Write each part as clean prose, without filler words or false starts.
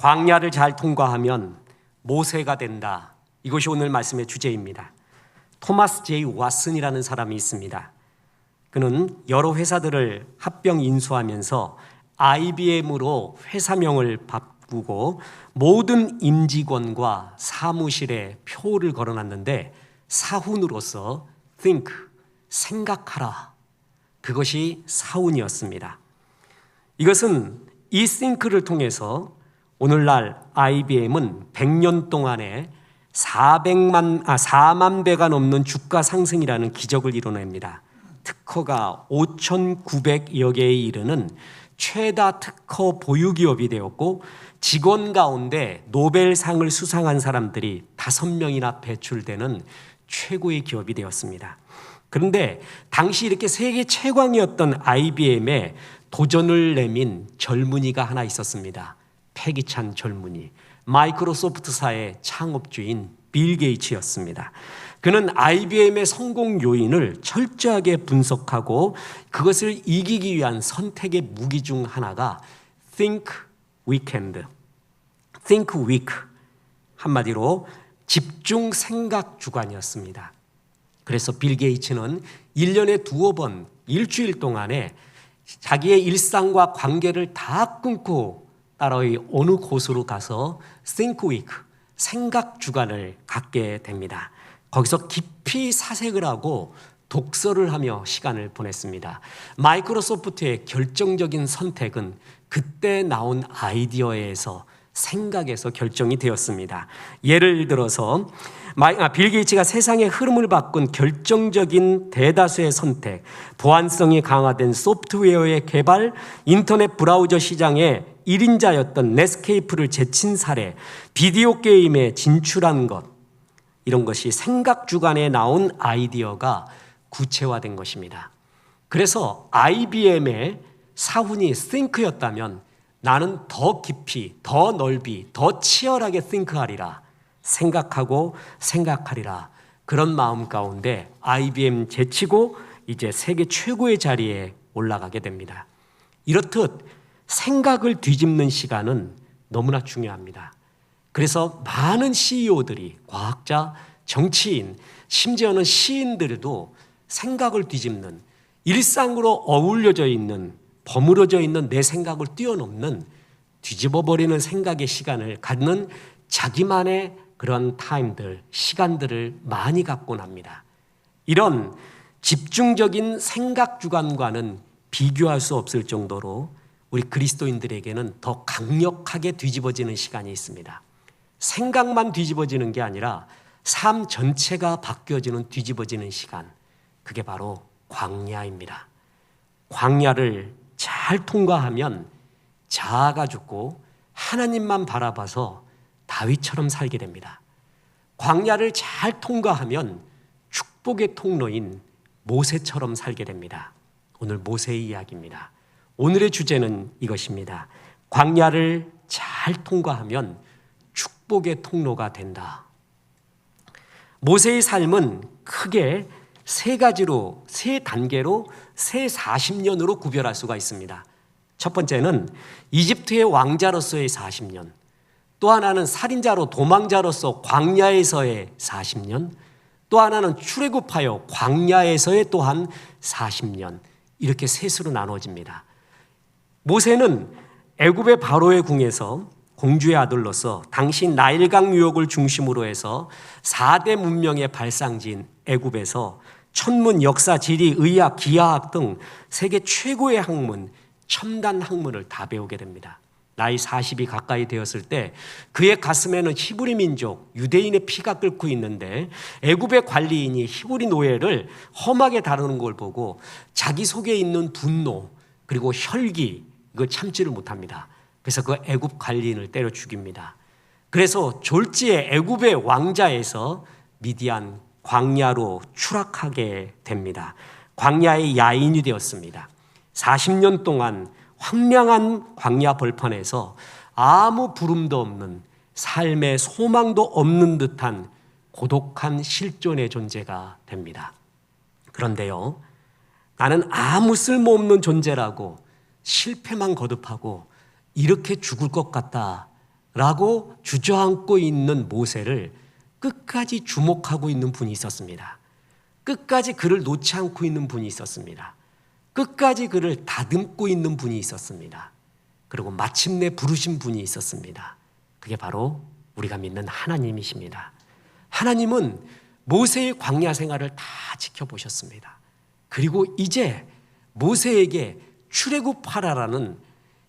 광야를 잘 통과하면 모세가 된다. 이것이 오늘 말씀의 주제입니다. 토마스 제이 왓슨이라는 사람이 있습니다. 그는 여러 회사들을 합병 인수하면서 IBM으로 회사명을 바꾸고 모든 임직원과 사무실에 표를 걸어놨는데 사훈으로서 think, 생각하라. 그것이 사훈이었습니다. 이것은 이 think를 통해서 오늘날 IBM은 100년 동안에 4만 배가 넘는 주가 상승이라는 기적을 이뤄냅니다. 특허가 5,900여 개에 이르는 최다 특허 보유 기업이 되었고 직원 가운데 노벨상을 수상한 사람들이 5명이나 배출되는 최고의 기업이 되었습니다. 그런데 당시 이렇게 세계 최강이었던 IBM에 도전을 내민 젊은이가 하나 있었습니다. 패기찬 젊은이, 마이크로소프트사의 창업주인 빌 게이츠였습니다. 그는 IBM의 성공 요인을 철저하게 분석하고 그것을 이기기 위한 선택의 무기 중 하나가 Think Weekend, Think Week, 한마디로 집중 생각 주간이었습니다. 그래서 빌 게이츠는 1년에 2번 일주일 동안에 자기의 일상과 관계를 다 끊고 따라의 어느 곳으로 가서 Think Week, 생각 주간을 갖게 됩니다. 거기서 깊이 사색을 하고 독서를 하며 시간을 보냈습니다. 마이크로소프트의 결정적인 선택은 그때 나온 아이디어에서 생각에서 결정이 되었습니다. 예를 들어서 빌 게이츠가 세상의 흐름을 바꾼 결정적인 대다수의 선택, 보안성이 강화된 소프트웨어의 개발, 인터넷 브라우저 시장의 1인자였던 넷스케이프를 제친 사례, 비디오 게임에 진출한 것, 이런 것이 생각 주간에 나온 아이디어가 구체화된 것입니다. 그래서 IBM의 사훈이 think였다면 나는 더 깊이, 더 넓이, 더 치열하게 think하리라, 생각하고 생각하리라. 그런 마음 가운데 IBM 제치고 이제 세계 최고의 자리에 올라가게 됩니다. 이렇듯 생각을 뒤집는 시간은 너무나 중요합니다. 그래서 많은 CEO들이, 과학자, 정치인, 심지어는 시인들도 생각을 뒤집는, 일상으로 어울려져 있는, 버무려져 있는 내 생각을 뛰어넘는, 뒤집어버리는 생각의 시간을 갖는 자기만의 그런 타임들, 시간들을 많이 갖곤 합니다. 이런 집중적인 생각 주간과는 비교할 수 없을 정도로 우리 그리스도인들에게는 더 강력하게 뒤집어지는 시간이 있습니다. 생각만 뒤집어지는 게 아니라 삶 전체가 바뀌어지는, 뒤집어지는 시간, 그게 바로 광야입니다. 광야를 잘 통과하면 자아가 죽고 하나님만 바라봐서 다윗처럼 살게 됩니다. 광야를 잘 통과하면 축복의 통로인 모세처럼 살게 됩니다. 오늘 모세의 이야기입니다. 오늘의 주제는 이것입니다. 광야를 잘 통과하면 축복의 통로가 된다. 모세의 삶은 크게 세 가지로, 세 단계로, 세 40년으로 구별할 수가 있습니다. 첫 번째는 이집트의 왕자로서의 40년, 또 하나는 살인자로 도망자로서 광야에서의 40년, 또 하나는 출애굽하여 광야에서의 또한 40년, 이렇게 셋으로 나눠집니다. 모세는 애굽의 바로의 궁에서 공주의 아들로서 당시 나일강 유역을 중심으로 해서 4대 문명의 발상지인 애굽에서 천문, 역사, 지리, 의학, 기하학 등 세계 최고의 학문, 첨단 학문을 다 배우게 됩니다. 나이 40이 가까이 되었을 때 그의 가슴에는 히브리 민족, 유대인의 피가 끓고 있는데 애굽의 관리인이 히브리 노예를 험하게 다루는 걸 보고 자기 속에 있는 분노 그리고 혈기, 이걸 참지를 못합니다. 그래서 그 애굽 관리인을 때려 죽입니다. 그래서 졸지에 애굽의 왕자에서 미디안 광야로 추락하게 됩니다. 광야의 야인이 되었습니다. 40년 동안 황량한 광야 벌판에서 아무 부름도 없는, 삶의 소망도 없는 듯한 고독한 실존의 존재가 됩니다. 그런데요, 나는 아무 쓸모없는 존재라고 실패만 거듭하고 이렇게 죽을 것 같다라고 라고 주저앉고 있는 모세를 끝까지 주목하고 있는 분이 있었습니다. 끝까지 그를 놓지 않고 있는 분이 있었습니다. 끝까지 그를 다듬고 있는 분이 있었습니다. 그리고 마침내 부르신 분이 있었습니다. 그게 바로 우리가 믿는 하나님이십니다. 하나님은 모세의 광야 생활을 다 지켜보셨습니다. 그리고 이제 모세에게 출애굽하라라는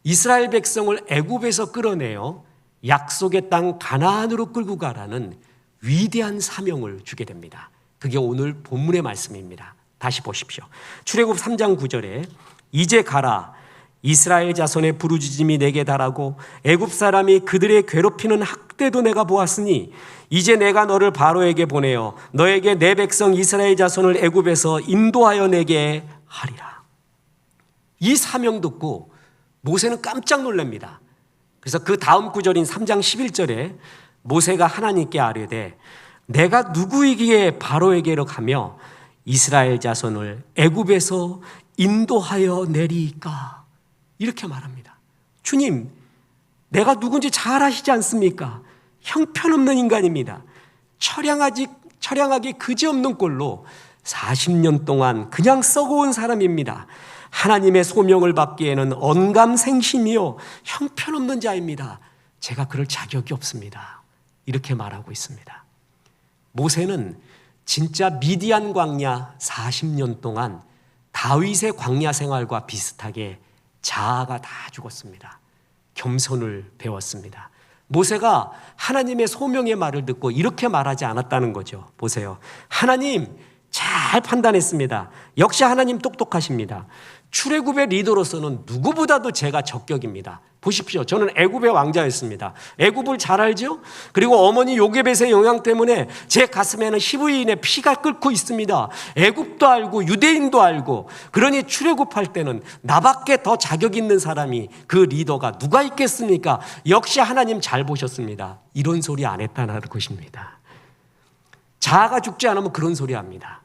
이스라엘 백성을 애굽에서 끌어내어 약속의 땅 가나안으로 끌고 가라는 위대한 사명을 주게 됩니다. 그게 오늘 본문의 말씀입니다. 다시 보십시오. 출애굽 3장 9절에 이제 가라 이스라엘 자손의 부르짖음이 내게 달하고 애굽 사람이 그들의 괴롭히는 학대도 내가 보았으니 이제 내가 너를 바로에게 보내어 너에게 내 백성 이스라엘 자손을 애굽에서 인도하여 내게 하리라. 이 사명 듣고 모세는 깜짝 놀랍니다. 그래서 그 다음 구절인 3장 11절에 모세가 하나님께 아뢰되 내가 누구이기에 바로에게로 가며 이스라엘 자손을 애굽에서 인도하여 내리까? 이렇게 말합니다. 주님, 내가 누군지 잘 아시지 않습니까? 형편없는 인간입니다. 처량하기 그지없는 꼴로 40년 동안 그냥 썩어온 사람입니다. 하나님의 소명을 받기에는 언감생심이요 형편없는 자입니다. 제가 그럴 자격이 없습니다. 이렇게 말하고 있습니다. 모세는 진짜 미디안 광야 40년 동안 다윗의 광야 생활과 비슷하게 자아가 다 죽었습니다. 겸손을 배웠습니다. 모세가 하나님의 소명의 말을 듣고 이렇게 말하지 않았다는 거죠. 보세요. 하나님 잘 판단했습니다. 역시 하나님 똑똑하십니다. 출애굽의 리더로서는 누구보다도 제가 적격입니다. 보십시오. 저는 애굽의 왕자였습니다. 애굽을 잘 알죠? 그리고 어머니 요게벳의 영향 때문에 제 가슴에는 히브리인의 피가 끓고 있습니다. 애굽도 알고 유대인도 알고 그러니 출애굽할 때는 나밖에 더 자격 있는 사람이 그 리더가 누가 있겠습니까? 역시 하나님 잘 보셨습니다. 이런 소리 안 했다는 것입니다. 자아가 죽지 않으면 그런 소리 합니다.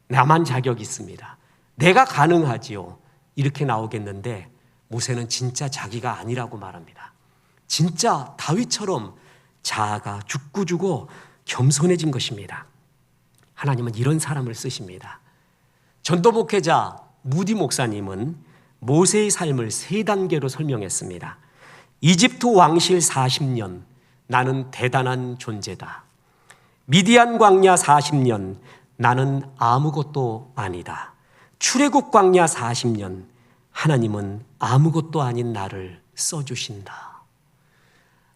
나만 자격 있습니다. 내가 가능하지요. 이렇게 나오겠는데 모세는 진짜 자기가 아니라고 말합니다. 진짜 다윗처럼 자아가 죽고 주고 겸손해진 것입니다. 하나님은 이런 사람을 쓰십니다. 전도 목회자 무디 목사님은 모세의 삶을 세 단계로 설명했습니다. 이집트 왕실 40년, 나는 대단한 존재다. 미디안 광야 40년, 나는 아무것도 아니다. 출애굽 광야 40년, 하나님은 아무것도 아닌 나를 써주신다.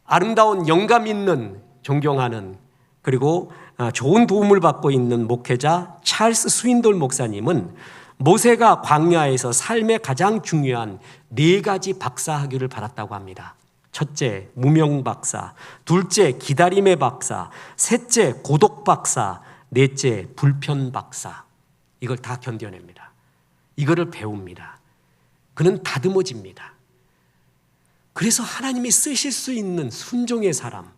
아름다운 영감 있는, 존경하는, 그리고 좋은 도움을 받고 있는 목회자 찰스 스윈돌 목사님은 모세가 광야에서 삶의 가장 중요한 4가지 박사학위를 받았다고 합니다. 첫째, 무명 박사. 둘째, 기다림의 박사. 셋째, 고독 박사. 넷째, 불편 박사. 이걸 다 견뎌냅니다. 이거를 배웁니다. 그는 다듬어집니다. 그래서 하나님이 쓰실 수 있는 순종의 사람,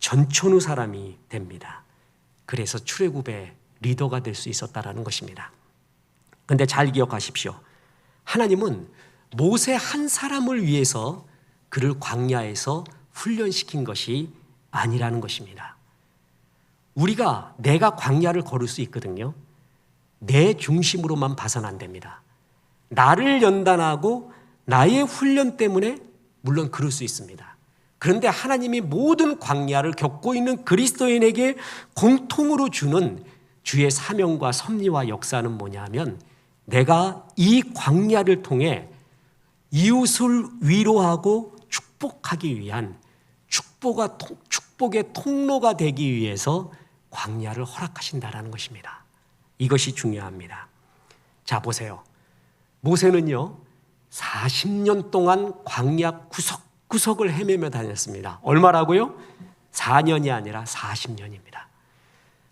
전천후 사람이 됩니다. 그래서 출애굽의 리더가 될 수 있었다라는 것입니다. 그런데 잘 기억하십시오. 하나님은 모세 한 사람을 위해서 그를 광야에서 훈련시킨 것이 아니라는 것입니다. 우리가 내가 광야를 걸을 수 있거든요. 내 중심으로만 봐서는 안 됩니다. 나를 연단하고 나의 훈련 때문에 물론 그럴 수 있습니다. 그런데 하나님이 모든 광야를 겪고 있는 그리스도인에게 공통으로 주는 주의 사명과 섭리와 역사는 뭐냐면 내가 이 광야를 통해 이웃을 위로하고 축복하기 위한 축복의 통로가 되기 위해서 광야를 허락하신다라는 것입니다. 이것이 중요합니다. 자, 보세요. 모세는요 40년 동안 광야 구석구석을 헤매며 다녔습니다. 얼마라고요? 4년이 아니라 40년입니다.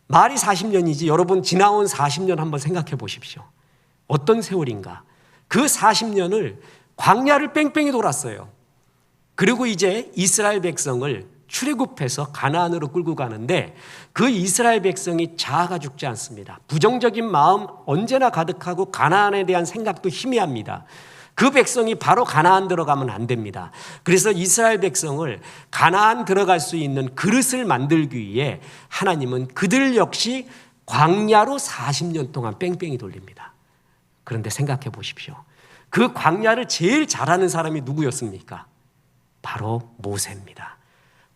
말이 40년이지 여러분 지나온 40년 한번 생각해 보십시오. 어떤 세월인가? 그 40년을 광야를 뺑뺑이 돌았어요. 그리고 이제 이스라엘 백성을 출애굽해서 가나안으로 끌고 가는데 그 이스라엘 백성이 자아가 죽지 않습니다. 부정적인 마음 언제나 가득하고 가나안에 대한 생각도 희미합니다. 그 백성이 바로 가나안 들어가면 안 됩니다. 그래서 이스라엘 백성을 가나안 들어갈 수 있는 그릇을 만들기 위해 하나님은 그들 역시 광야로 40년 동안 뺑뺑이 돌립니다. 그런데 생각해 보십시오. 그 광야를 제일 잘하는 사람이 누구였습니까? 바로 모세입니다.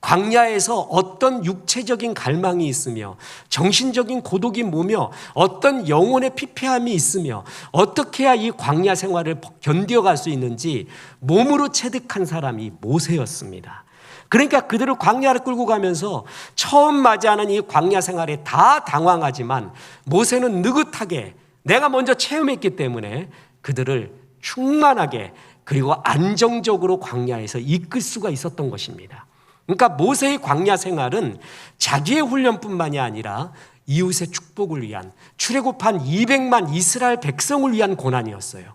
광야에서 어떤 육체적인 갈망이 있으며 정신적인 고독이 뭐며 어떤 영혼의 피폐함이 있으며 어떻게 해야 이 광야 생활을 견뎌갈 수 있는지 몸으로 체득한 사람이 모세였습니다. 그러니까 그들을 광야를 끌고 가면서 처음 맞이하는 이 광야 생활에 다 당황하지만 모세는 느긋하게 내가 먼저 체험했기 때문에 그들을 충만하게 그리고 안정적으로 광야에서 이끌 수가 있었던 것입니다. 그러니까 모세의 광야 생활은 자기의 훈련뿐만이 아니라 이웃의 축복을 위한 출애굽한 200만 이스라엘 백성을 위한 고난이었어요.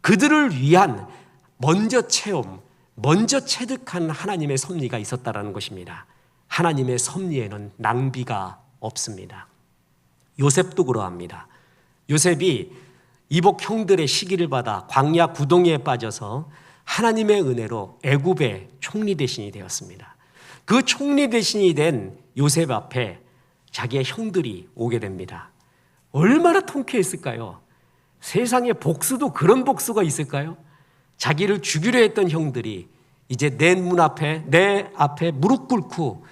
그들을 위한 먼저 체험, 먼저 체득한 하나님의 섭리가 있었다는 것입니다. 하나님의 섭리에는 낭비가 없습니다. 요셉도 그러합니다. 요셉이 이복 형들의 시기를 받아 광야 구덩이에 빠져서 하나님의 은혜로 애굽의 총리 대신이 되었습니다. 그 총리 대신이 된 요셉 앞에 자기의 형들이 오게 됩니다. 얼마나 통쾌했을까요? 세상에 복수도 그런 복수가 있을까요? 자기를 죽이려 했던 형들이 이제 내 앞에 무릎 꿇고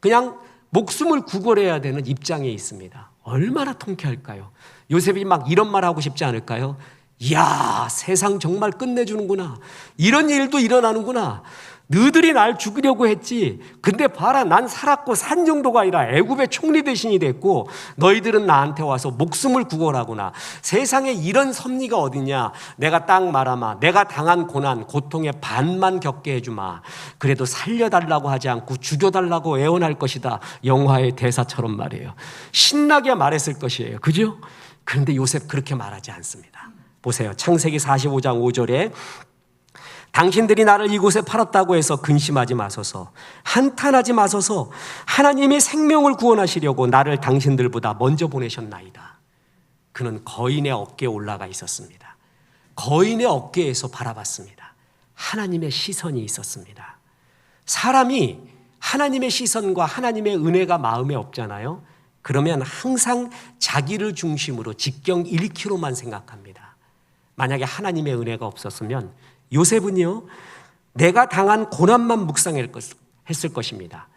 그냥 목숨을 구걸해야 되는 입장에 있습니다. 얼마나 통쾌할까요? 요셉이 막 이런 말 하고 싶지 않을까요? 이야, 세상 정말 끝내주는구나. 이런 일도 일어나는구나. 너희들이 날 죽이려고 했지. 근데 봐라, 난 살았고 산 정도가 아니라 애굽의 총리 대신이 됐고 너희들은 나한테 와서 목숨을 구걸하구나. 세상에 이런 섭리가 어디냐. 내가 딱 말하마. 내가 당한 고난, 고통의 반만 겪게 해주마. 그래도 살려달라고 하지 않고 죽여달라고 애원할 것이다. 영화의 대사처럼 말이에요. 신나게 말했을 것이에요. 그죠? 그런데 요셉 그렇게 말하지 않습니다. 보세요. 창세기 45장 5절에 당신들이 나를 이곳에 팔았다고 해서 근심하지 마소서, 한탄하지 마소서. 하나님이 생명을 구원하시려고 나를 당신들보다 먼저 보내셨나이다. 그는 거인의 어깨에 올라가 있었습니다. 거인의 어깨에서 바라봤습니다. 하나님의 시선이 있었습니다. 사람이 하나님의 시선과 하나님의 은혜가 마음에 없잖아요. 그러면 항상 자기를 중심으로 직경 1km만 생각합니다. 만약에 하나님의 은혜가 없었으면 요셉은요, 내가 당한 고난만 묵상했을 것입니다.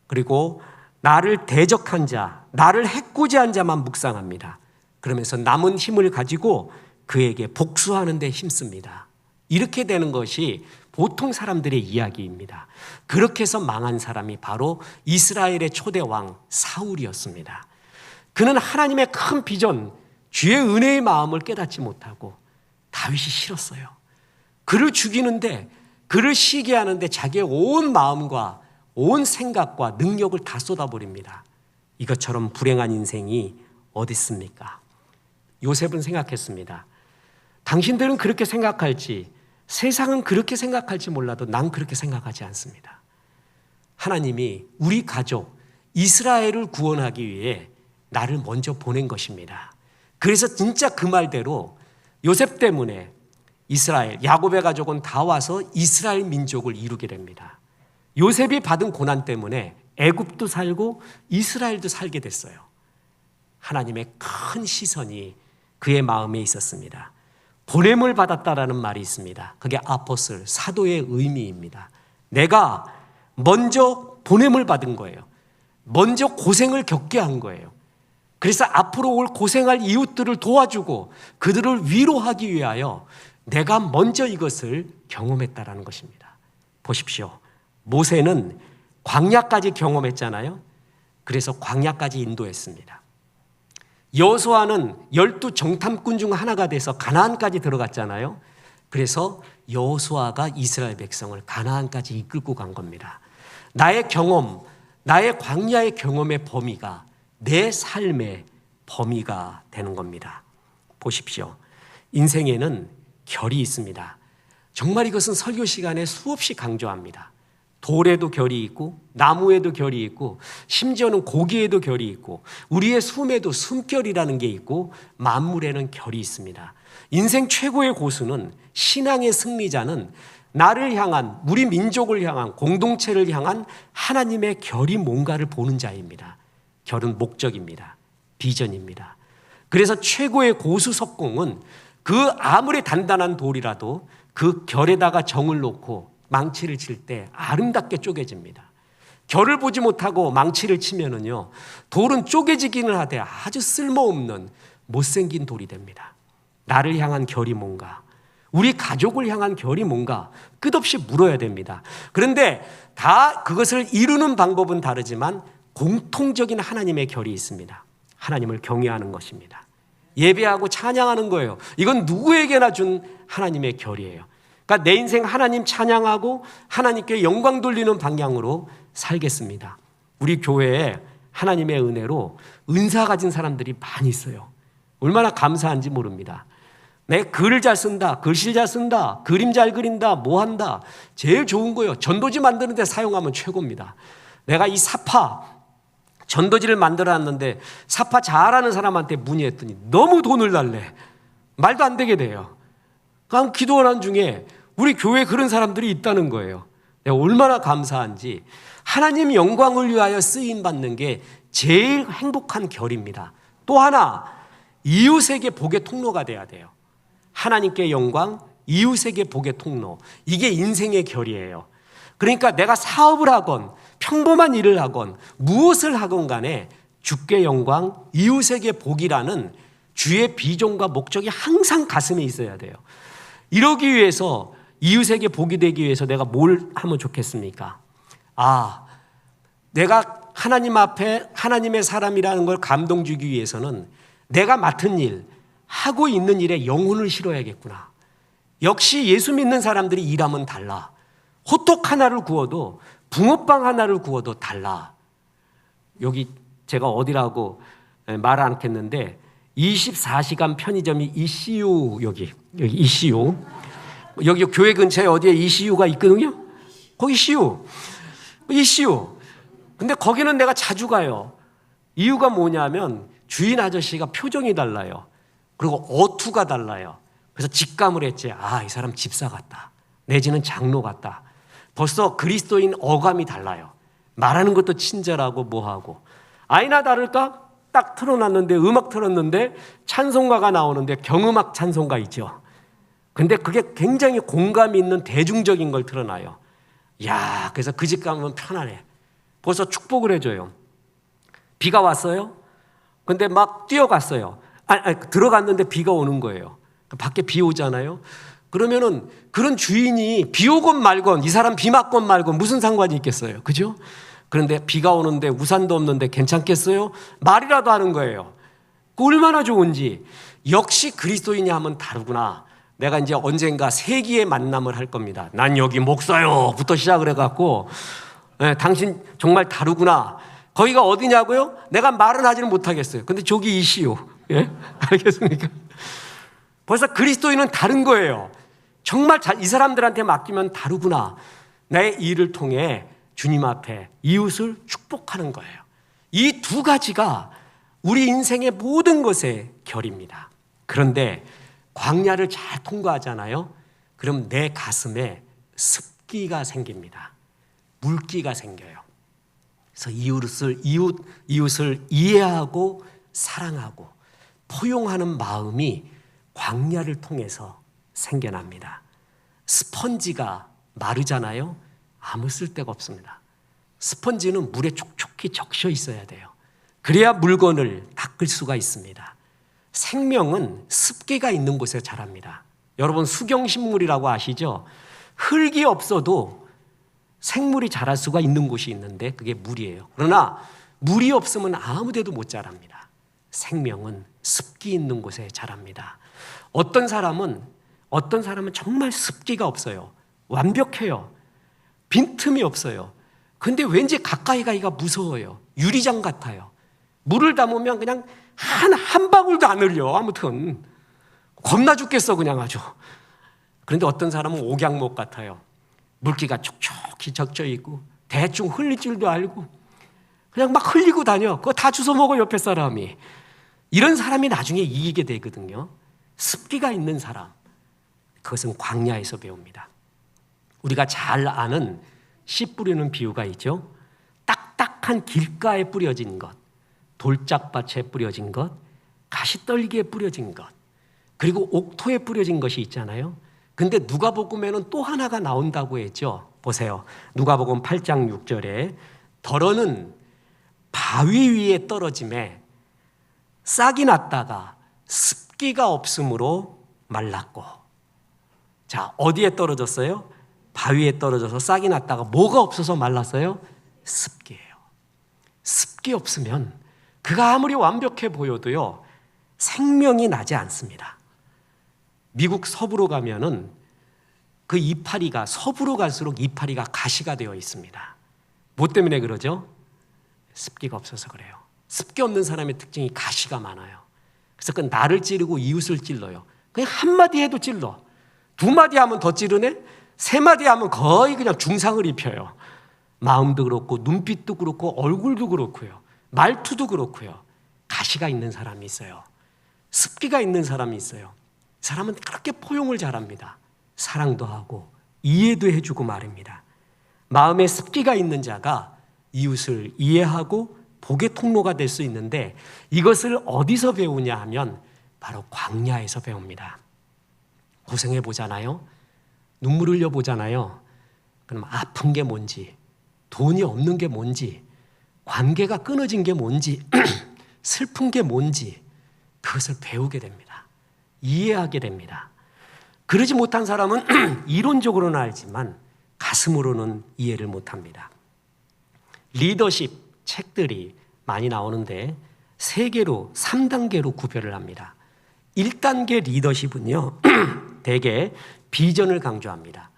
그리고 나를 대적한 자, 나를 해코지한 자만 묵상합니다. 그러면서 남은 힘을 가지고 그에게 복수하는 데 힘씁니다. 이렇게 되는 것이 보통 사람들의 이야기입니다. 그렇게 해서 망한 사람이 바로 이스라엘의 초대 왕 사울이었습니다. 그는 하나님의 큰 비전, 주의 은혜의 마음을 깨닫지 못하고 다윗이 싫었어요. 그를 죽이는데, 그를 시게 하는데 자기의 온 마음과 온 생각과 능력을 다 쏟아버립니다. 이것처럼 불행한 인생이 어디 있습니까? 요셉은 생각했습니다. 당신들은 그렇게 생각할지, 세상은 그렇게 생각할지 몰라도 난 그렇게 생각하지 않습니다. 하나님이 우리 가족 이스라엘을 구원하기 위해 나를 먼저 보낸 것입니다. 그래서 진짜 그 말대로 요셉 때문에 이스라엘, 야곱의 가족은 다 와서 이스라엘 민족을 이루게 됩니다. 요셉이 받은 고난 때문에 애굽도 살고 이스라엘도 살게 됐어요. 하나님의 큰 시선이 그의 마음에 있었습니다. 보냄을 받았다라는 말이 있습니다. 그게 아포슬, 사도의 의미입니다. 내가 먼저 보냄을 받은 거예요. 먼저 고생을 겪게 한 거예요. 그래서 앞으로 올 고생할 이웃들을 도와주고 그들을 위로하기 위하여 내가 먼저 이것을 경험했다라는 것입니다. 보십시오. 모세는 광야까지 경험했잖아요. 그래서 광야까지 인도했습니다. 여호수아는 12 정탐꾼 중 하나가 돼서 가나안까지 들어갔잖아요. 그래서 여호수아가 이스라엘 백성을 가나안까지 이끌고 간 겁니다. 나의 경험, 나의 광야의 경험의 범위가 내 삶의 범위가 되는 겁니다. 보십시오. 인생에는 결이 있습니다. 정말 이것은 설교 시간에 수없이 강조합니다. 돌에도 결이 있고 나무에도 결이 있고 심지어는 고기에도 결이 있고 우리의 숨에도 숨결이라는 게 있고 만물에는 결이 있습니다. 인생 최고의 고수는, 신앙의 승리자는 나를 향한, 우리 민족을 향한, 공동체를 향한 하나님의 결이 뭔가를 보는 자입니다. 결은 목적입니다. 비전입니다. 그래서 최고의 고수 석공은 그 아무리 단단한 돌이라도 그 결에다가 정을 놓고 망치를 칠 때 아름답게 쪼개집니다. 결을 보지 못하고 망치를 치면은요, 돌은 쪼개지기는 하되 아주 쓸모없는 못생긴 돌이 됩니다. 나를 향한 결이 뭔가, 우리 가족을 향한 결이 뭔가 끝없이 물어야 됩니다. 그런데 다 그것을 이루는 방법은 다르지만 공통적인 하나님의 결이 있습니다. 하나님을 경외하는 것입니다. 예배하고 찬양하는 거예요. 이건 누구에게나 준 하나님의 결이에요. 그러니까 내 인생 하나님 찬양하고 하나님께 영광 돌리는 방향으로 살겠습니다. 우리 교회에 하나님의 은혜로 은사 가진 사람들이 많이 있어요. 얼마나 감사한지 모릅니다. 내 글을 잘 쓴다, 글씨 잘 쓴다, 그림 잘 그린다, 뭐 한다. 제일 좋은 거예요. 전도지 만드는 데 사용하면 최고입니다. 내가 이 사파, 전도지를 만들어놨는데 사파 잘하는 사람한테 문의했더니 너무 돈을 달래. 말도 안 되게 돼요. 그럼 기도하는 중에 우리 교회에 그런 사람들이 있다는 거예요. 내가 얼마나 감사한지. 하나님 영광을 위하여 쓰임받는 게 제일 행복한 결입니다. 또 하나, 이웃에게 복의 통로가 돼야 돼요. 하나님께 영광, 이웃에게 복의 통로. 이게 인생의 결이에요. 그러니까 내가 사업을 하건 평범한 일을 하건 무엇을 하건 간에 주께 영광, 이웃에게 복이라는 주의 비전과 목적이 항상 가슴에 있어야 돼요. 이러기 위해서, 이웃에게 복이 되기 위해서 내가 뭘 하면 좋겠습니까? 내가 하나님 앞에 하나님의 사람이라는 걸 감동 주기 위해서는 내가 맡은 일, 하고 있는 일에 영혼을 실어야겠구나. 역시 예수 믿는 사람들이 일하면 달라. 호떡 하나를 구워도, 붕어빵 하나를 구워도 달라. 여기 제가 어디라고 말 안 했는데 24시간 편의점이 ECU, 여기 ECU, 여기 교회 근처에 어디에 ECU가 있거든요. 거기 ECU. 근데 거기는 내가 자주 가요. 이유가 뭐냐면 주인 아저씨가 표정이 달라요. 그리고 어투가 달라요. 그래서 직감을 했지. 이 사람 집사 같다. 내지는 장로 같다. 벌써 그리스도인 어감이 달라요. 말하는 것도 친절하고 뭐하고. 아니나 다를까? 딱 틀어놨는데, 음악 틀었는데 찬송가가 나오는데 경음악 찬송가 있죠. 근데 그게 굉장히 공감이 있는 대중적인 걸 틀어놔요. 그래서 그 집 가면 편안해. 벌써 축복을 해줘요. 비가 왔어요. 근데 막 뛰어갔어요. 들어갔는데 비가 오는 거예요. 밖에 비 오잖아요. 그러면은 그런 주인이 비 오건 말건, 이 사람 비 맞건 말건 무슨 상관이 있겠어요. 그죠? 그런데 비가 오는데 우산도 없는데 괜찮겠어요? 말이라도 하는 거예요. 얼마나 좋은지. 역시 그리스도인이 하면 다르구나. 내가 이제 언젠가 세기의 만남을 할 겁니다. 난 여기 목사요 부터 시작을 해갖고, 당신 정말 다르구나. 거기가 어디냐고요? 내가 말은 하지는 못하겠어요. 근데 저기 이시오. 알겠습니까? 벌써 그리스도인은 다른 거예요. 정말 이 사람들한테 맡기면 다르구나. 내 일을 통해 주님 앞에 이웃을 축복하는 거예요. 이 두 가지가 우리 인생의 모든 것의 결입니다. 그런데 광야를 잘 통과하잖아요. 그럼 내 가슴에 습기가 생깁니다. 물기가 생겨요. 그래서 이웃을 이해하고 사랑하고 포용하는 마음이 광야를 통해서 생겨납니다. 스펀지가 마르잖아요. 아무 쓸데가 없습니다. 스펀지는 물에 촉촉히 적셔 있어야 돼요. 그래야 물건을 닦을 수가 있습니다. 생명은 습기가 있는 곳에 자랍니다. 여러분 수경식물이라고 아시죠? 흙이 없어도 생물이 자랄 수가 있는 곳이 있는데 그게 물이에요. 그러나 물이 없으면 아무 데도 못 자랍니다. 생명은 습기 있는 곳에 자랍니다. 어떤 사람은 정말 습기가 없어요. 완벽해요. 빈틈이 없어요. 근데 왠지 가까이 가기가 무서워요. 유리장 같아요. 물을 담으면 그냥 한 방울도 안 흘려. 아무튼 겁나 죽겠어 그냥 아주. 그런데 어떤 사람은 옥양목 같아요. 물기가 촉촉히 적셔 있고 대충 흘릴 줄도 알고 그냥 막 흘리고 다녀. 그거 다 주워 먹어 옆에 사람이. 이런 사람이 나중에 이기게 되거든요. 습기가 있는 사람, 그것은 광야에서 배웁니다. 우리가 잘 아는 씨 뿌리는 비유가 있죠. 딱딱한 길가에 뿌려진 것, 돌짝밭에 뿌려진 것, 가시떨기에 뿌려진 것, 그리고 옥토에 뿌려진 것이 있잖아요. 근데 누가복음에는 또 하나가 나온다고 했죠. 보세요. 누가복음 8장 6절에 덜어는 바위 위에 떨어짐에 싹이 났다가 습기가 없으므로 말랐고. 자, 어디에 떨어졌어요? 바위에 떨어져서 싹이 났다가 뭐가 없어서 말랐어요? 습기예요. 습기 없으면 그가 아무리 완벽해 보여도요, 생명이 나지 않습니다. 미국 서부로 가면은 그 이파리가 서부로 갈수록 이파리가 가시가 되어 있습니다. 뭐 때문에 그러죠? 습기가 없어서 그래요. 습기 없는 사람의 특징이 가시가 많아요. 그래서 그 나를 찌르고 이웃을 찔러요. 그냥 한마디 해도 찔러. 두 마디 하면 더 찌르네? 세 마디 하면 거의 그냥 중상을 입혀요. 마음도 그렇고 눈빛도 그렇고 얼굴도 그렇고요. 말투도 그렇고요. 가시가 있는 사람이 있어요. 습기가 있는 사람이 있어요. 사람은 그렇게 포용을 잘합니다. 사랑도 하고 이해도 해주고 말입니다. 마음에 습기가 있는 자가 이웃을 이해하고 복의 통로가 될 수 있는데, 이것을 어디서 배우냐 하면 바로 광야에서 배웁니다. 고생해 보잖아요. 눈물 흘려 보잖아요. 그럼 아픈 게 뭔지, 돈이 없는 게 뭔지, 관계가 끊어진 게 뭔지, 슬픈 게 뭔지, 그것을 배우게 됩니다. 이해하게 됩니다. 그러지 못한 사람은 이론적으로는 알지만 가슴으로는 이해를 못합니다. 리더십 책들이 많이 나오는데 3개로, 3단계로 구별을 합니다. 1단계 리더십은요, 대개 비전을 강조합니다.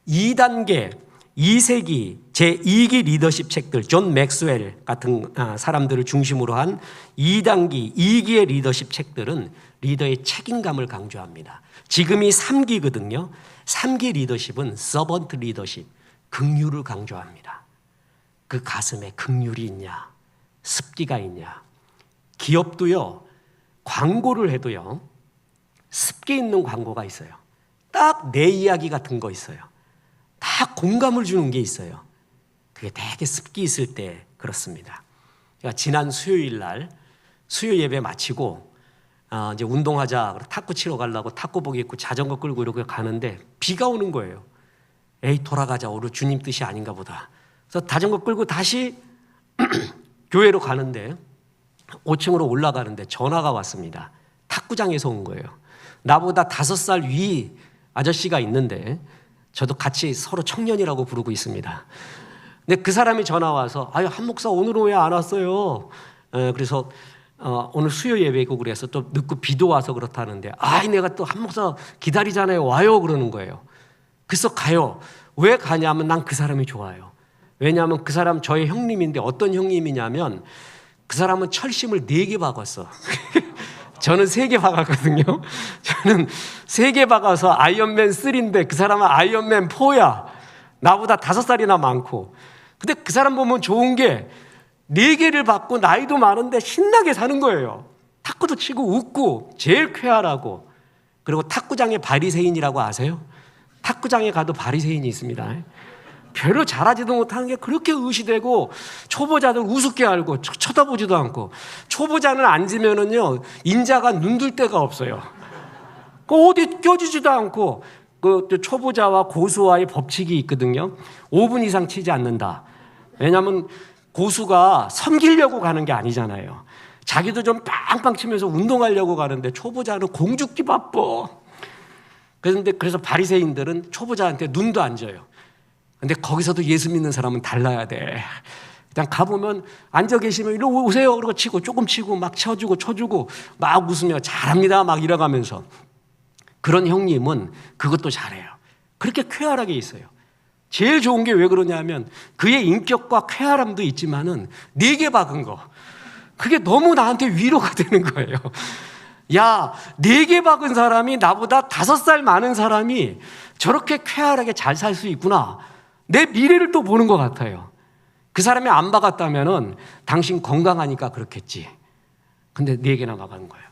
2단계, 2세기 제2기 리더십 책들, 존 맥스웰 같은 사람들을 중심으로 한 2단기, 2기의 리더십 책들은 리더의 책임감을 강조합니다. 지금이 3기거든요. 3기 리더십은 서번트 리더십, 긍휼을 강조합니다. 그 가슴에 긍휼이 있냐, 습기가 있냐. 기업도요, 광고를 해도요, 습기 있는 광고가 있어요. 딱 내 이야기 같은 거 있어요. 다 공감을 주는 게 있어요. 그게 되게 습기 있을 때 그렇습니다. 제가 지난 수요일 날 수요 예배 마치고 이제 운동하자, 탁구 치러 가려고 탁구복 입고 자전거 끌고 이렇게 가는데 비가 오는 거예요. 에이, 돌아가자. 오늘 주님 뜻이 아닌가 보다. 그래서 자전거 끌고 다시 교회로 가는데 5층으로 올라가는데 전화가 왔습니다. 탁구장에서 온 거예요. 나보다 5살 위 아저씨가 있는데 저도 같이 서로 청년이라고 부르고 있습니다. 근데 그 사람이 전화 와서, 아유, 한 목사 오늘은 왜 안 왔어요? 그래서 오늘 수요 예배고 그래서 또 늦고 비도 와서 그렇다는데, 아이, 내가 또 한 목사 기다리잖아요. 와요. 그러는 거예요. 그래서 가요. 왜 가냐면 난 그 사람이 좋아요. 왜냐하면 그 사람 저의 형님인데, 어떤 형님이냐면 그 사람은 철심을 4개 박았어. 저는 3개 박았거든요. 저는 3개 박아서 아이언맨 3인데 그 사람은 아이언맨 4야. 나보다 5살이나 많고. 근데 그 사람 보면 좋은 게 4개를 받고 나이도 많은데 신나게 사는 거예요. 탁구도 치고 웃고 제일 쾌활하고. 그리고 탁구장에 바리새인이라고 아세요? 탁구장에 가도 바리새인이 있습니다. 별로 잘하지도 못하는 게 그렇게 의시되고, 초보자들 우습게 알고 쳐다보지도 않고, 초보자는 앉으면은요 인자가 눈들 데가 없어요. 어디 껴주지도 않고. 그 초보자와 고수와의 법칙이 있거든요. 5분 이상 치지 않는다. 왜냐하면 고수가 섬기려고 가는 게 아니잖아요. 자기도 좀 빵빵 치면서 운동하려고 가는데 초보자는 공 죽기 바빠. 그래서 바리새인들은 초보자한테 눈도 안 줘요. 근데 거기서도 예수 믿는 사람은 달라야 돼. 그냥 가보면 앉아 계시면 이리 오세요. 그러고 치고 조금 치고 막 쳐주고 쳐주고 막 웃으며 잘합니다. 막 이러가면서. 그런 형님은 그것도 잘해요. 그렇게 쾌활하게 있어요. 제일 좋은 게 왜 그러냐면 그의 인격과 쾌활함도 있지만은 4개 박은 거. 그게 너무 나한테 위로가 되는 거예요. 야, 4개 박은 사람이 나보다 5살 많은 사람이 저렇게 쾌활하게 잘 살 수 있구나. 내 미래를 또 보는 것 같아요. 그 사람이 안 박았다면은 당신 건강하니까 그렇겠지. 근데 4개나 박은 거예요.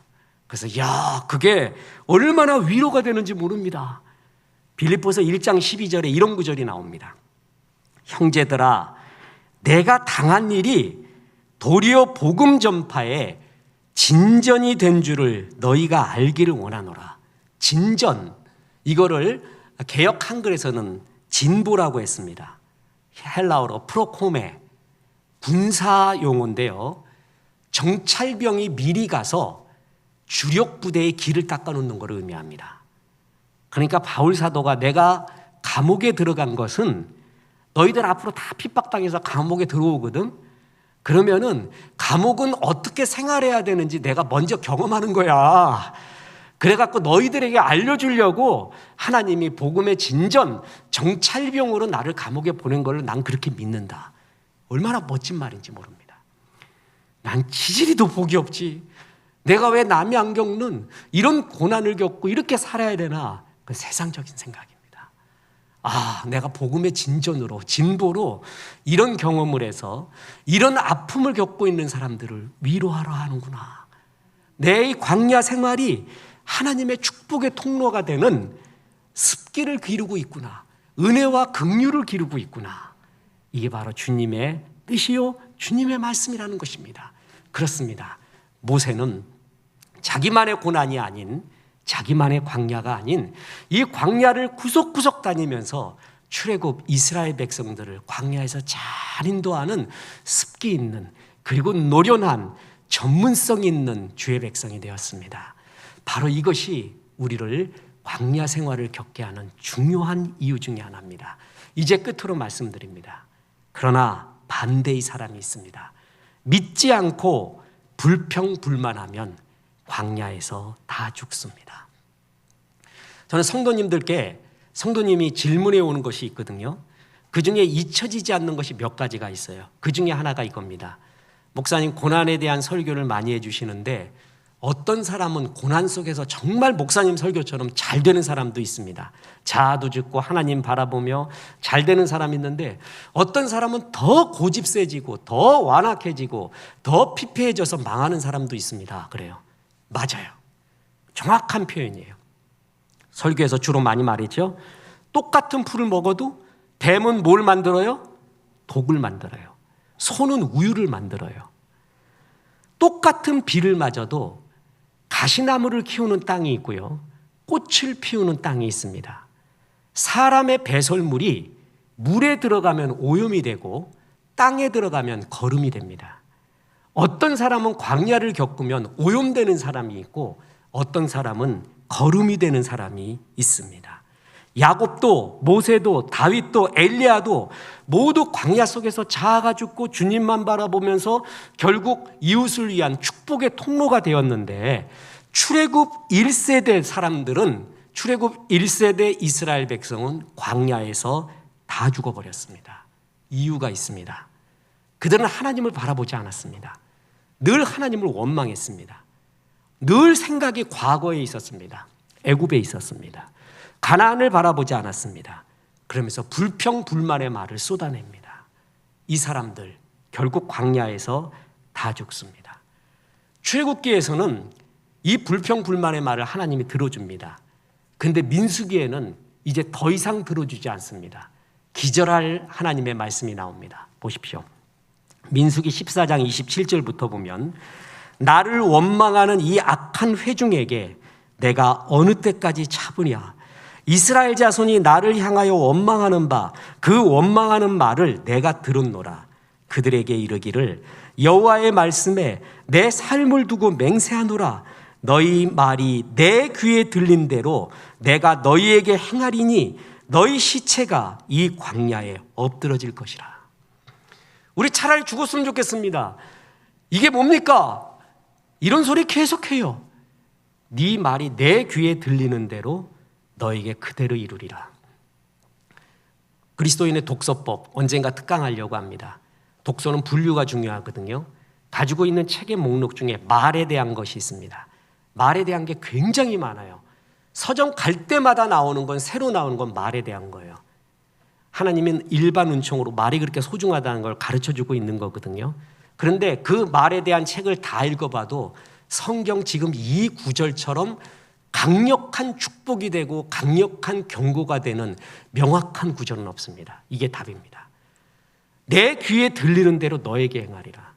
그래서 그게 얼마나 위로가 되는지 모릅니다. 빌립보서 1장 12절에 이런 구절이 나옵니다. 형제들아, 내가 당한 일이 도리어 복음 전파에 진전이 된 줄을 너희가 알기를 원하노라. 진전, 이거를 개역 한글에서는 진보라고 했습니다. 헬라어로 프로코메, 군사 용어인데요. 정찰병이 미리 가서 주력 부대의 길을 닦아놓는 것을 의미합니다. 그러니까 바울 사도가 내가 감옥에 들어간 것은 너희들 앞으로 다 핍박당해서 감옥에 들어오거든. 그러면은 감옥은 어떻게 생활해야 되는지 내가 먼저 경험하는 거야. 그래갖고 너희들에게 알려주려고 하나님이 복음의 진전, 정찰병으로 나를 감옥에 보낸 걸 난 그렇게 믿는다. 얼마나 멋진 말인지 모릅니다. 난 지질이도 복이 없지. 내가 왜 남이 안 겪는 이런 고난을 겪고 이렇게 살아야 되나? 그 세상적인 생각입니다. 내가 복음의 진전으로, 진보로 이런 경험을 해서 이런 아픔을 겪고 있는 사람들을 위로하러 하는구나. 내 이 광야 생활이 하나님의 축복의 통로가 되는 습기를 기르고 있구나. 은혜와 긍휼을 기르고 있구나. 이게 바로 주님의 뜻이요, 주님의 말씀이라는 것입니다. 그렇습니다. 모세는 자기만의 고난이 아닌, 자기만의 광야가 아닌 이 광야를 구석구석 다니면서 출애굽 이스라엘 백성들을 광야에서 잘 인도하는 습기 있는, 그리고 노련한, 전문성 있는 주의 백성이 되었습니다. 바로 이것이 우리를 광야 생활을 겪게 하는 중요한 이유 중에 하나입니다. 이제 끝으로 말씀드립니다. 그러나 반대의 사람이 있습니다. 믿지 않고 불평불만하면 광야에서 다 죽습니다. 저는 성도님이 질문해 오는 것이 있거든요. 그 중에 잊혀지지 않는 것이 몇 가지가 있어요. 그 중에 하나가 이겁니다. 목사님, 고난에 대한 설교를 많이 해주시는데 어떤 사람은 고난 속에서 정말 목사님 설교처럼 잘 되는 사람도 있습니다. 자아도 죽고 하나님 바라보며 잘 되는 사람이 있는데, 어떤 사람은 더 고집세지고 더 완악해지고 더 피폐해져서 망하는 사람도 있습니다. 그래요. 맞아요. 정확한 표현이에요. 설교에서 주로 많이 말이죠. 똑같은 풀을 먹어도 뱀은 뭘 만들어요? 독을 만들어요. 소는 우유를 만들어요. 똑같은 비를 맞아도 가시나무를 키우는 땅이 있고요, 꽃을 피우는 땅이 있습니다. 사람의 배설물이 물에 들어가면 오염이 되고 땅에 들어가면 거름이 됩니다. 어떤 사람은 광야를 겪으면 오염되는 사람이 있고 어떤 사람은 거름이 되는 사람이 있습니다. 야곱도, 모세도, 다윗도, 엘리야도 모두 광야 속에서 자아가 죽고 주님만 바라보면서 결국 이웃을 위한 축복의 통로가 되었는데, 출애굽 1세대 사람들은, 출애굽 1세대 이스라엘 백성은 광야에서 다 죽어버렸습니다. 이유가 있습니다. 그들은 하나님을 바라보지 않았습니다. 늘 하나님을 원망했습니다. 늘 생각이 과거에 있었습니다. 애굽에 있었습니다. 가나안을 바라보지 않았습니다. 그러면서 불평불만의 말을 쏟아냅니다. 이 사람들 결국 광야에서 다 죽습니다. 출애굽기에서는 이 불평불만의 말을 하나님이 들어줍니다. 그런데 민수기에는 이제 더 이상 들어주지 않습니다. 기절할 하나님의 말씀이 나옵니다. 보십시오. 민수기 14장 27절부터 보면, 나를 원망하는 이 악한 회중에게 내가 어느 때까지 참으랴. 이스라엘 자손이 나를 향하여 원망하는 바, 그 원망하는 말을 내가 들었노라. 그들에게 이르기를, 여호와의 말씀에 내 삶을 두고 맹세하노라. 너희 말이 내 귀에 들린 대로 내가 너희에게 행하리니 너희 시체가 이 광야에 엎드러질 것이라. 우리 차라리 죽었으면 좋겠습니다. 이게 뭡니까? 이런 소리 계속해요. 네 말이 내 귀에 들리는 대로 너에게 그대로 이루리라. 그리스도인의 독서법 언젠가 특강하려고 합니다. 독서는 분류가 중요하거든요. 가지고 있는 책의 목록 중에 말에 대한 것이 있습니다. 말에 대한 게 굉장히 많아요. 서점 갈 때마다 나오는 건, 새로 나오는 건 말에 대한 거예요. 하나님은 일반 은총으로 말이 그렇게 소중하다는 걸 가르쳐주고 있는 거거든요. 그런데 그 말에 대한 책을 다 읽어봐도 성경 지금 이 구절처럼 강력한 축복이 되고 강력한 경고가 되는 명확한 구절은 없습니다. 이게 답입니다. 내 귀에 들리는 대로 너에게 행하리라.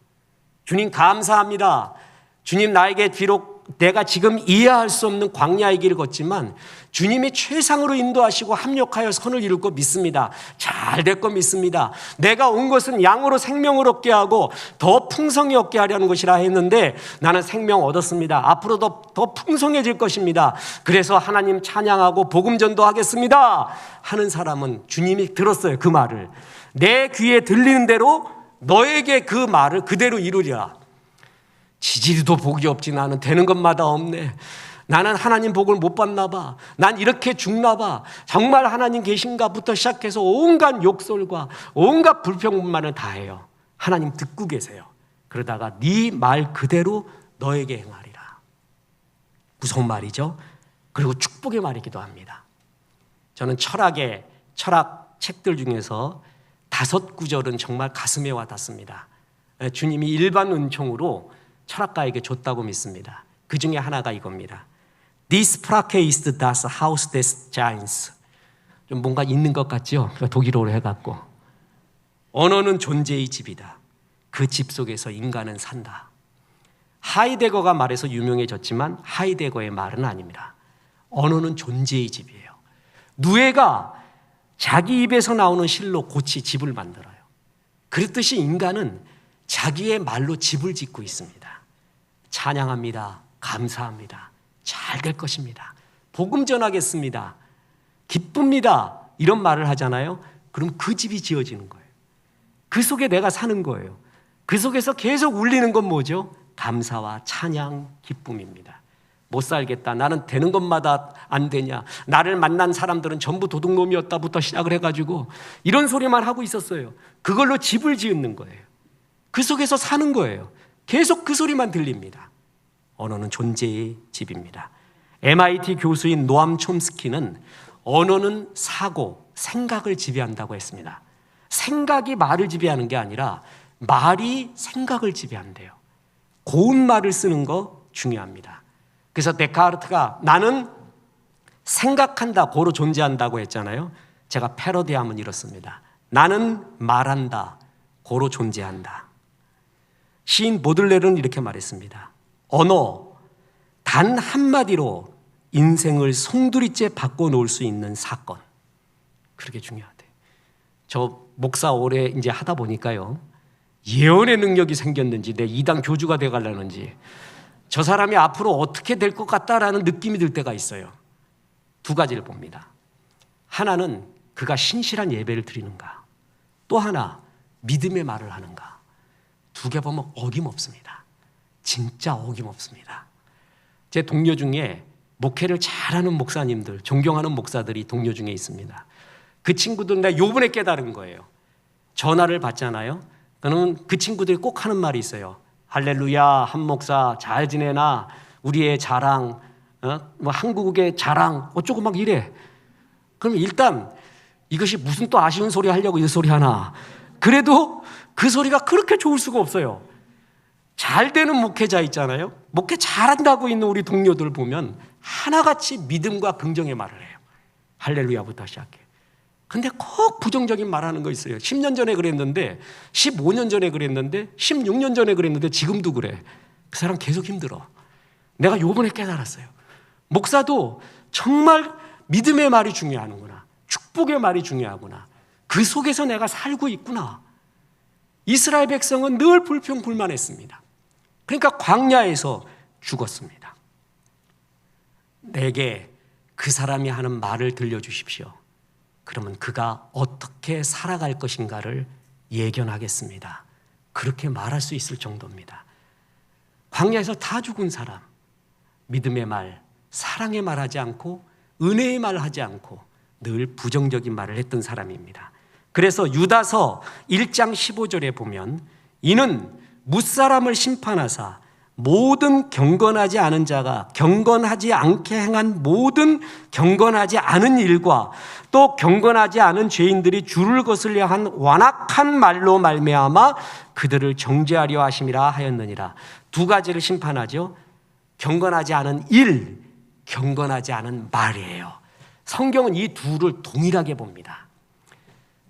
주님 감사합니다. 주님 나에게 비록 내가 지금 이해할 수 없는 광야의 길을 걷지만 주님이 최상으로 인도하시고 합력하여 선을 이룰 거 믿습니다. 잘 될 거 믿습니다. 내가 온 것은 양으로 생명을 얻게 하고 더 풍성히 얻게 하려는 것이라 했는데 나는 생명 얻었습니다. 앞으로 더 풍성해질 것입니다. 그래서 하나님 찬양하고 복음 전도하겠습니다 하는 사람은 주님이 들었어요. 그 말을 내 귀에 들리는 대로 너에게 그 말을 그대로 이루리라. 지지리도 복이 없지. 나는 되는 것마다 없네. 나는 하나님 복을 못 받나 봐. 난 이렇게 죽나 봐. 정말 하나님 계신가부터 시작해서 온갖 욕설과 온갖 불평만을 다 해요. 하나님 듣고 계세요. 그러다가 네 말 그대로 너에게 행하리라. 무서운 말이죠. 그리고 축복의 말이기도 합니다. 저는 철학 책들 중에서 5구절은 정말 가슴에 와닿습니다. 주님이 일반 은총으로 철학가에게 줬다고 믿습니다. 그 중에 하나가 이겁니다. This Sprache ist das Haus des Giants. 좀 뭔가 있는 것 같죠? 독일어로 해갖고 언어는 존재의 집이다. 그 집 속에서 인간은 산다. 하이데거가 말해서 유명해졌지만 하이데거의 말은 아닙니다. 언어는 존재의 집이에요. 누에가 자기 입에서 나오는 실로 고치 집을 만들어요. 그렇듯이 인간은 자기의 말로 집을 짓고 있습니다. 찬양합니다. 감사합니다. 잘 될 것입니다. 복음 전하겠습니다. 기쁩니다. 이런 말을 하잖아요. 그럼 그 집이 지어지는 거예요. 그 속에 내가 사는 거예요. 그 속에서 계속 울리는 건 뭐죠? 감사와 찬양, 기쁨입니다. 못 살겠다. 나는 되는 것마다 안 되냐. 나를 만난 사람들은 전부 도둑놈이었다부터 시작을 해가지고 이런 소리만 하고 있었어요. 그걸로 집을 지은 거예요. 그 속에서 사는 거예요. 계속 그 소리만 들립니다. 언어는 존재의 집입니다. MIT 교수인 노암 촘스키는 언어는 사고, 생각을 지배한다고 했습니다. 생각이 말을 지배하는 게 아니라 말이 생각을 지배한대요. 고운 말을 쓰는 거 중요합니다. 그래서 데카르트가 나는 생각한다, 고로 존재한다고 했잖아요. 제가 패러디하면 이렇습니다. 나는 말한다, 고로 존재한다. 시인 보들레르는 이렇게 말했습니다. 언어, 단 한마디로 인생을 송두리째 바꿔놓을 수 있는 사건. 그렇게 중요하대. 저 목사 오래 이제 하다 보니까요. 예언의 능력이 생겼는지 내 이단 교주가 돼가려는지 저 사람이 앞으로 어떻게 될 것 같다라는 느낌이 들 때가 있어요. 2가지를 봅니다. 하나는 그가 신실한 예배를 드리는가. 또 하나 믿음의 말을 하는가. 2개 보면 어김없습니다. 진짜 어김없습니다. 제 동료 중에 목회를 잘하는 목사님들, 존경하는 목사들이 동료 중에 있습니다. 그 친구들은 내가 요번에 깨달은 거예요. 전화를 받잖아요. 그러면 그 친구들이 꼭 하는 말이 있어요. 할렐루야, 한 목사 잘 지내나? 우리의 자랑, 뭐 한국의 자랑 어쩌고 막 이래. 그럼 일단 이것이 무슨 또 아쉬운 소리 하려고 이 소리 하나. 그래도 그 소리가 그렇게 좋을 수가 없어요. 잘 되는 목회자 있잖아요. 목회 잘한다고 있는 우리 동료들 보면 하나같이 믿음과 긍정의 말을 해요. 할렐루야부터 시작해. 근데 꼭 부정적인 말하는 거 있어요. 10년 전에 그랬는데 15년 전에 그랬는데 16년 전에 그랬는데 지금도 그래. 그 사람 계속 힘들어. 내가 요번에 깨달았어요. 목사도 정말 믿음의 말이 중요하구나. 축복의 말이 중요하구나. 그 속에서 내가 살고 있구나. 이스라엘 백성은 늘 불평불만했습니다. 그러니까 광야에서 죽었습니다. 내게 그 사람이 하는 말을 들려주십시오. 그러면 그가 어떻게 살아갈 것인가를 예견하겠습니다. 그렇게 말할 수 있을 정도입니다. 광야에서 다 죽은 사람, 믿음의 말, 사랑의 말 하지 않고 은혜의 말 하지 않고 늘 부정적인 말을 했던 사람입니다. 그래서 유다서 1장 15절에 보면 이는 무사람을 심판하사 모든 경건하지 않은 자가 경건하지 않게 행한 모든 경건하지 않은 일과 또 경건하지 않은 죄인들이 주를 거슬려 한 완악한 말로 말미암아 그들을 정죄하려 하심이라 하였느니라. 2가지를 심판하죠. 경건하지 않은 일, 경건하지 않은 말이에요. 성경은 이 둘을 동일하게 봅니다.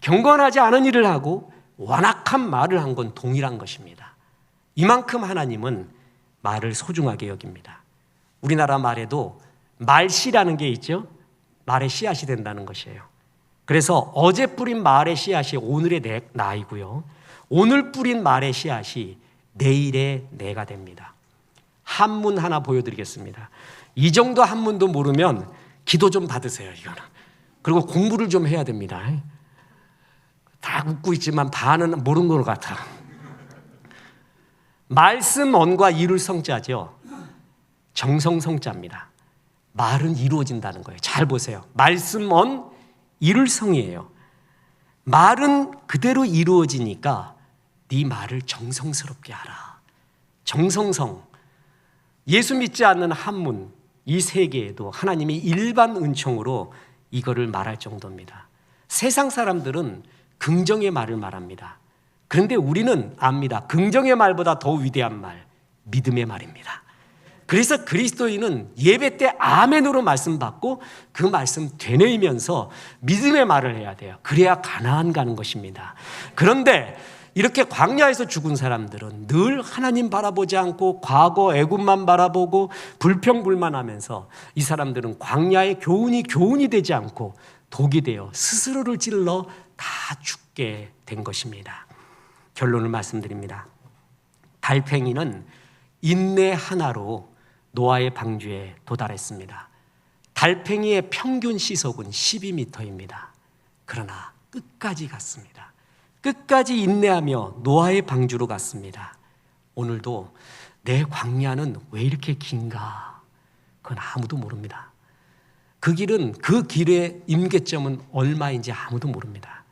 경건하지 않은 일을 하고 완악한 말을 한 건 동일한 것입니다. 이만큼 하나님은 말을 소중하게 여깁니다. 우리나라 말에도 말씨라는 게 있죠. 말의 씨앗이 된다는 것이에요. 그래서 어제 뿌린 말의 씨앗이 오늘의 나이고요, 오늘 뿌린 말의 씨앗이 내일의 내가 됩니다. 한문 하나 보여드리겠습니다. 이 정도 한문도 모르면 기도 좀 받으세요, 이거는. 그리고 공부를 좀 해야 됩니다. 다 웃고 있지만 반은 모르는 것 같아. 말씀 언과 이룰 성자죠. 정성성자입니다. 말은 이루어진다는 거예요. 잘 보세요. 말씀 언 이룰 성이에요. 말은 그대로 이루어지니까 네 말을 정성스럽게 하라. 정성성. 예수 믿지 않는 한문, 이 세계에도 하나님이 일반 은총으로 이거를 말할 정도입니다. 세상 사람들은 긍정의 말을 말합니다. 그런데 우리는 압니다. 긍정의 말보다 더 위대한 말, 믿음의 말입니다. 그래서 그리스도인은 예배 때 아멘으로 말씀 받고 그 말씀 되뇌이면서 믿음의 말을 해야 돼요. 그래야 가나안 가는 것입니다. 그런데 이렇게 광야에서 죽은 사람들은 늘 하나님 바라보지 않고 과거 애굽만 바라보고 불평불만하면서 이 사람들은 광야의 교훈이 되지 않고 독이 되어 스스로를 찔러 다 죽게 된 것입니다. 결론을 말씀드립니다. 달팽이는 인내 하나로 노아의 방주에 도달했습니다. 달팽이의 평균 시속은 12m입니다. 그러나 끝까지 갔습니다. 끝까지 인내하며 노아의 방주로 갔습니다. 오늘도 내 광야는 왜 이렇게 긴가? 그건 아무도 모릅니다. 그 길의 임계점은 얼마인지 아무도 모릅니다.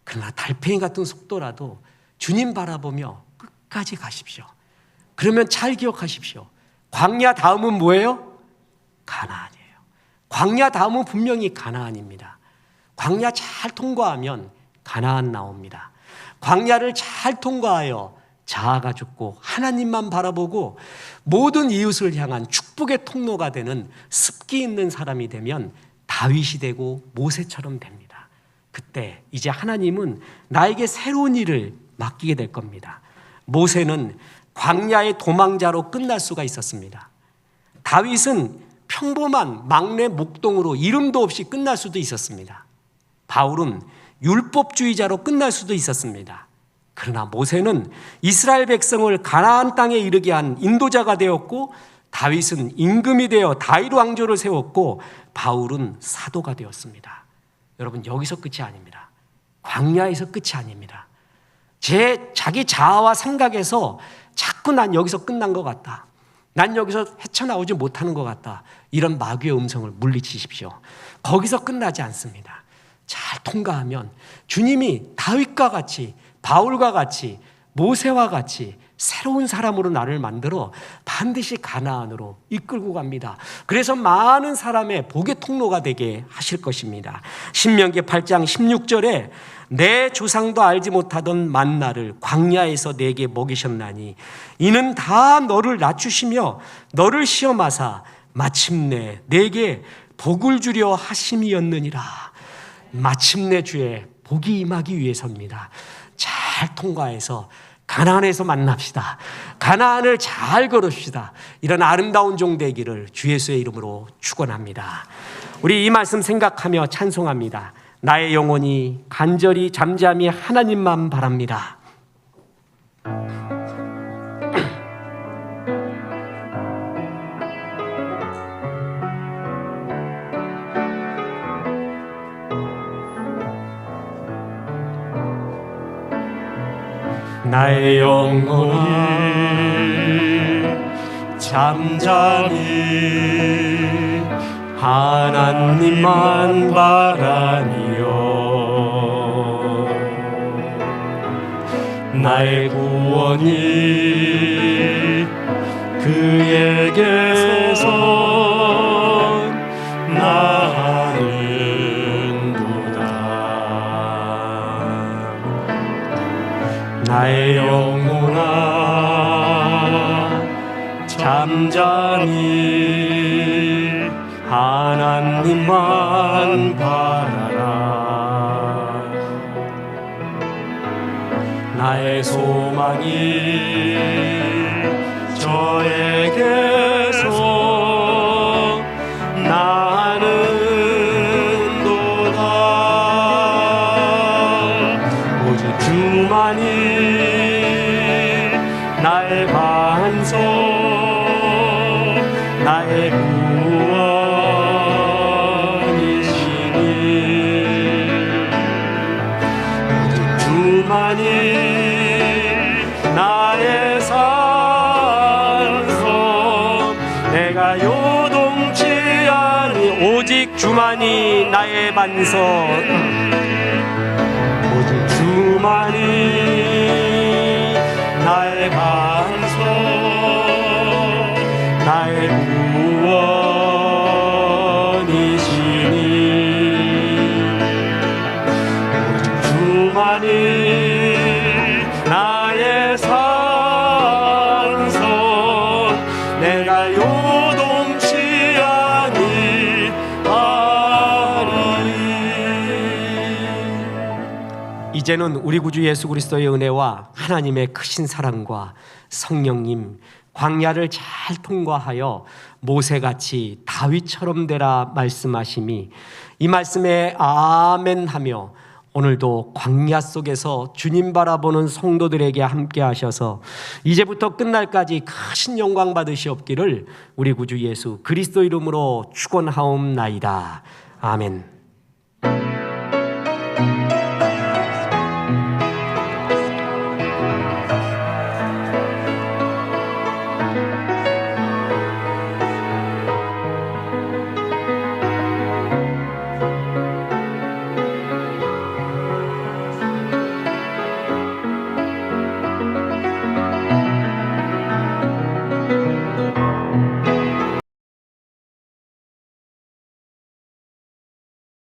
그러나 달팽이 같은 속도라도 주님 바라보며 끝까지 가십시오. 그러면 잘 기억하십시오. 광야 다음은 뭐예요? 가나안이에요. 광야 다음은 분명히 가나안입니다. 광야 잘 통과하면 가나안 나옵니다. 광야를 잘 통과하여 자아가 죽고 하나님만 바라보고 모든 이웃을 향한 축복의 통로가 되는 습기 있는 사람이 되면 다윗이 되고 모세처럼 됩니다. 그때 이제 하나님은 나에게 새로운 일을 맡기게 될 겁니다. 모세는 광야의 도망자로 끝날 수가 있었습니다. 다윗은 평범한 막내 목동으로 이름도 없이 끝날 수도 있었습니다. 바울은 율법주의자로 끝날 수도 있었습니다. 그러나 모세는 이스라엘 백성을 가나안 땅에 이르게 한 인도자가 되었고, 다윗은 임금이 되어 다윗 왕조를 세웠고, 바울은 사도가 되었습니다. 여러분, 여기서 끝이 아닙니다. 광야에서 끝이 아닙니다. 자기 자아와 생각에서 자꾸 난 여기서 끝난 것 같다, 난 여기서 헤쳐나오지 못하는 것 같다, 이런 마귀의 음성을 물리치십시오. 거기서 끝나지 않습니다. 잘 통과하면 주님이 다윗과 같이, 바울과 같이, 모세와 같이 새로운 사람으로 나를 만들어 반드시 가나안으로 이끌고 갑니다. 그래서 많은 사람의 복의 통로가 되게 하실 것입니다. 신명기 8장 16절에 내 조상도 알지 못하던 만나를 광야에서 내게 먹이셨나니 이는 다 너를 낮추시며 너를 시험하사 마침내 내게 복을 주려 하심이었느니라. 마침내 주의 복이 임하기 위해서입니다. 잘 통과해서 가나안에서 만납시다. 가나안을 잘 걸읍시다. 이런 아름다운 종 되기를 주 예수의 이름으로 축원합니다. 우리 이 말씀 생각하며 찬송합니다. 나의 영혼이 간절히 잠잠히 하나님만 바랍니다. 나의 영혼이 잠잠히 하나님만 바라니요 나의 구원이 그에게서 나는도다. 나의 영혼아 잠잠히 하나님만 바라라. 나의 소망이 저에게서 나는도다. 오직 주만이 나의 반석, 나의 구원이시니. 오직 주만이 나의 산성, 내가 요동치 아니. 오직 주만이 나의 반석, 오직 주만이 나의 반석, 나의 구원이시니. 오직 주만이 나의 산성, 내가 요동치 아니하리. 이제는 우리 구주 예수 그리스도의 은혜와 하나님의 크신 사랑과 성령님, 광야를 잘 통과하여 모세같이 다윗처럼 되라 말씀하심이, 이 말씀에 아멘하며 오늘도 광야 속에서 주님 바라보는 성도들에게 함께 하셔서 이제부터 끝날까지 크신 영광 받으시옵기를 우리 구주 예수 그리스도 이름으로 축원하옵나이다. 아멘.